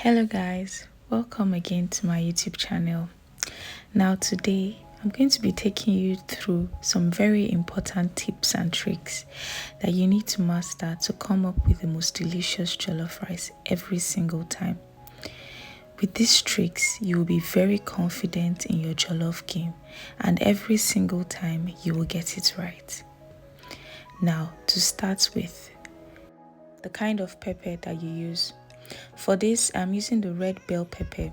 Hello guys, welcome again to my YouTube channel. Now today I'm going to be taking you through some very important tips and tricks that you need to master to come up with the most delicious jollof rice every single time. With these tricks, you will be very confident in your jollof game and every single time you will get it right. Now to start with, the kind of pepper that you use. For this, I'm using the red bell pepper.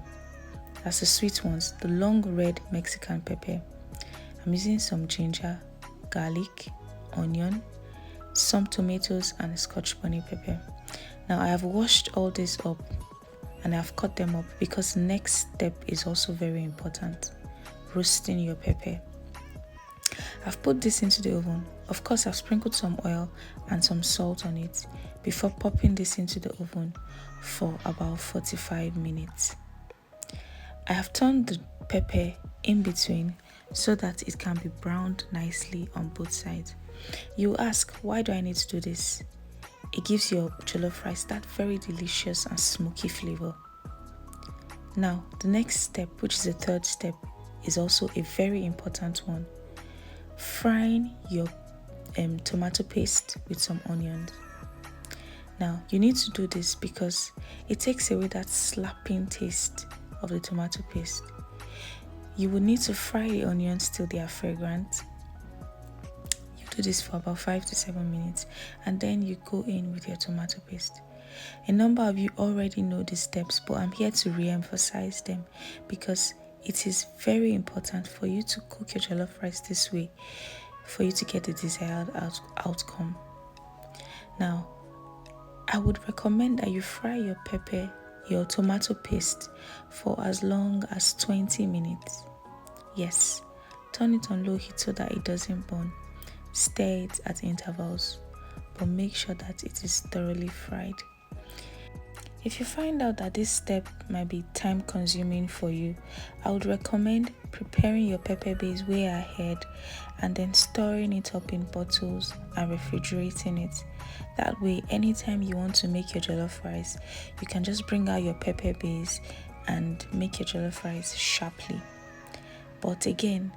That's the sweet ones, the long red Mexican pepper. I'm using some ginger, garlic, onion, some tomatoes, and a scotch bonnet pepper. Now I have washed all this up and I've cut them up because the next step is also very important: roasting your pepper. I've put this into the oven. Of course, I've sprinkled some oil and some salt on it before popping this into the oven for about 45 minutes. I have turned the pepper in between so that it can be browned nicely on both sides. You ask, why do I need to do this? It gives your jollof rice that very delicious and smoky flavor. Now, the next step, which is the third step, is also a very important one: frying your tomato paste with some onions. Now, you need to do this because it takes away that slapping taste of the tomato paste. You will need to fry the onions till they are fragrant. You do this for about 5 to 7 minutes and then you go in with your tomato paste. A number of you already know these steps, but I'm here to re-emphasize them because it is very important for you to cook your jollof rice this way for you to get the desired outcome. Now, I would recommend that you fry your tomato paste for as long as 20 minutes. Yes, turn it on low heat so that it doesn't burn. Stir it at intervals, but make sure that it is thoroughly fried. If you find out that this step might be time consuming for you, I would recommend preparing your pepper base way ahead and then storing it up in bottles and refrigerating it. That way, anytime you want to make your jollof rice, you can just bring out your pepper base and make your jollof rice sharply. But again,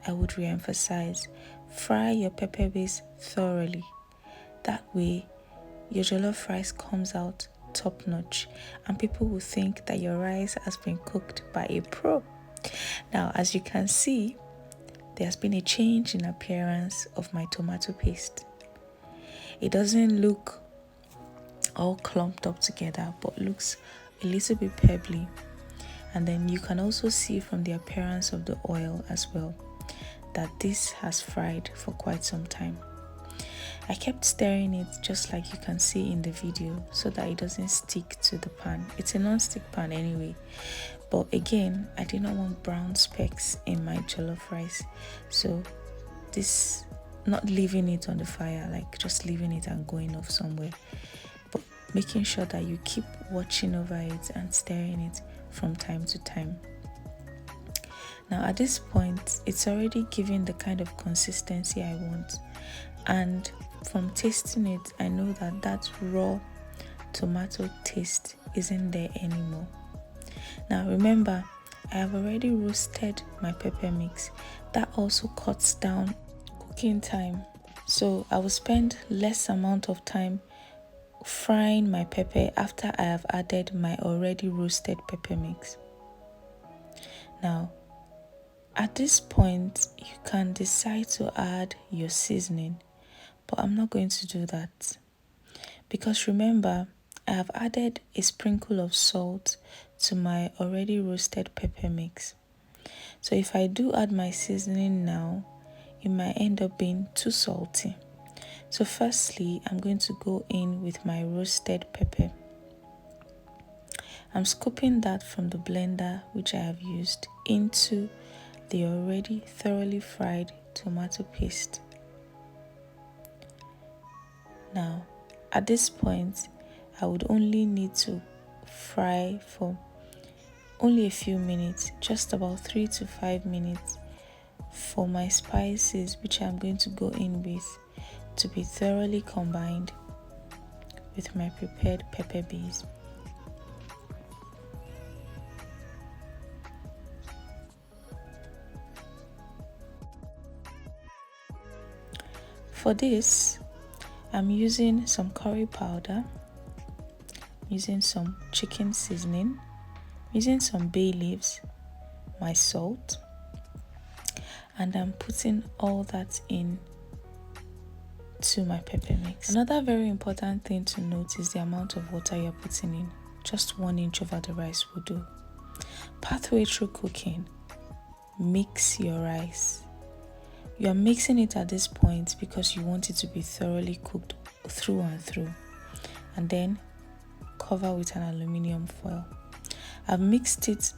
I would re-emphasize, fry your pepper base thoroughly. That way, your jollof rice comes out top notch and people will think that your rice has been cooked by a pro. Now, as you can see, there has been a change in appearance of my tomato paste. It doesn't look all clumped up together, but looks a little bit pebbly. And then you can also see from the appearance of the oil as well that this has fried for quite some time. I kept stirring it just like you can see in the video so that it doesn't stick to the pan. It's a non-stick pan anyway, but again, I did not want brown specks in my jollof rice, so this, not leaving it on the fire, like just leaving it and going off somewhere, but making sure that you keep watching over it and stirring it from time to time. Now at this point, it's already giving the kind of consistency I want, and from tasting it, I know that that raw tomato taste isn't there anymore. Now remember, I have already roasted my pepper mix. That also cuts down cooking time, so I will spend less amount of time frying my pepper after I have added my already roasted pepper mix. Now, at this point, you can decide to add your seasoning, but I'm not going to do that because remember, I have added a sprinkle of salt to my already roasted pepper mix. So if I do add my seasoning now, it might end up being too salty. So firstly, I'm going to go in with my roasted pepper. I'm scooping that from the blender which I have used into the already thoroughly fried tomato paste. Now, at this point, I would only need to fry for only a few minutes, just about 3 to 5 minutes, for my spices which I'm going to go in with to be thoroughly combined with my prepared pepper base. for this, I'm using some curry powder, using some chicken seasoning, using some bay leaves, my salt, and I'm putting all that in to my pepper mix. Another very important thing to note is the amount of water you're putting in. Just 1 inch over the rice will do. Pathway through cooking, mix your rice. You are mixing it at this point because you want it to be thoroughly cooked through and through, and then cover with an aluminium foil. I've mixed it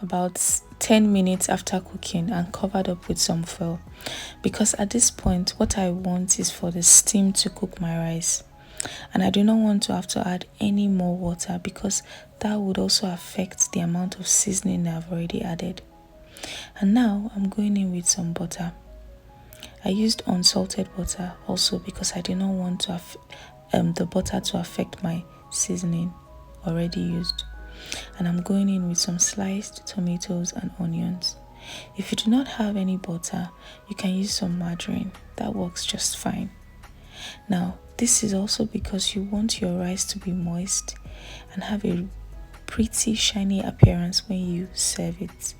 about 10 minutes after cooking and covered up with some foil, because at this point what I want is for the steam to cook my rice, and I do not want to have to add any more water because that would also affect the amount of seasoning I've already added. And now I'm going in with some butter. I used unsalted butter also because I did not want to the butter to affect my seasoning already used. And I'm going in with some sliced tomatoes and onions. If you do not have any butter, you can use some margarine. That works just fine. Now, this is also because you want your rice to be moist and have a pretty shiny appearance when you serve it.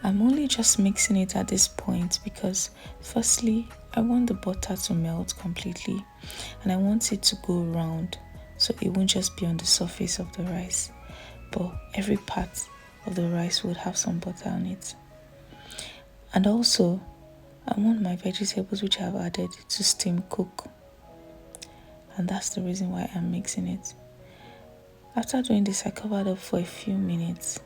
I'm only just mixing it at this point because firstly, I want the butter to melt completely and I want it to go round so it won't just be on the surface of the rice, but every part of the rice would have some butter on it. And also, I want my vegetables which I've added to steam cook, and that's the reason why I'm mixing it. After doing this, I covered up for a few minutes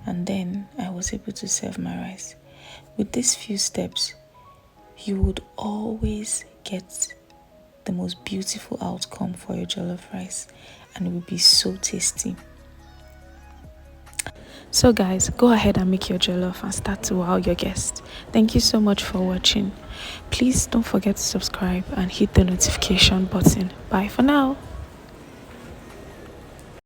and then I was able to serve my rice. With these few steps, you would always get the most beautiful outcome for your jollof rice, and it will be so tasty. So guys, go ahead and make your jollof and start to wow your guests. Thank you so much for watching. Please don't forget to subscribe and hit the notification button. Bye for now.